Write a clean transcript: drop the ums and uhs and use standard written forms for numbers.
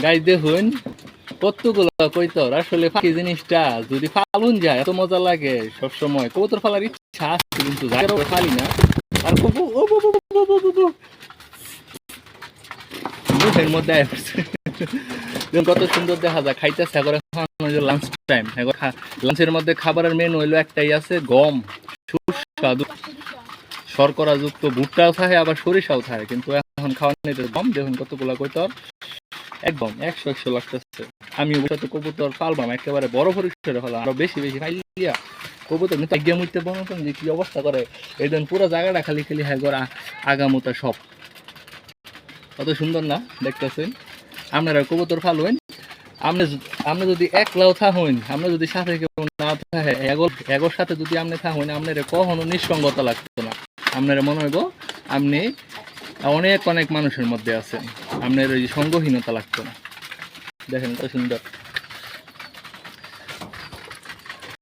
Guys দেখুন কতগুলো কইতর আসলে ফাঁকি জিনিসটা যদি ফালুন যায় এত মজা লাগে সবসময়। কবুতর ফালার ইচ্ছা আছে কিন্তু ফালি না। আর মুখের মধ্যে কত সুন্দর দেখা যায় খাইতেছে। এখন লাঞ্চ টাইম, লাঞ্চের মধ্যে খাবারের মেনু হইলো একটাই আছে, গম সুস্বাদু শর্করা যুক্ত ভুট্টাও থাকে আবার সরিষাও থাকে, কিন্তু এখন খাওয়া নেই গম। দেখুন কতগুলা কইতর একদম 100 লাগতেছে। আমি ওটাতে কবুতর পালবাম একেবারে বড় পরিসরে হলো, আরো বেশি বেশি পাইলিয়া কবুতর কিন্তু আগে মুইতে বানাতাম যে কি অবস্থা করে এই দিন পুরো জায়গাটা খালি খালি হ্যাঁ করে আগামুতা সব। কত সুন্দর না দেখতেছেন। আপনারা কবুতর ফালবেন, আপনি যদি একলাও থাকেন, আমরা যদি সাথে কেউ না থাকে, এগোর সাথে যদি আপনি থাকেন, আপনার কখনো নিঃসঙ্গতা লাগতো না। আপনারা মনে হইব আপনি অনেক অনেক মানুষের মধ্যে আছেন, আপনার ওই সঙ্গহীনতা লাগতো না। দেখেন কত সুন্দর।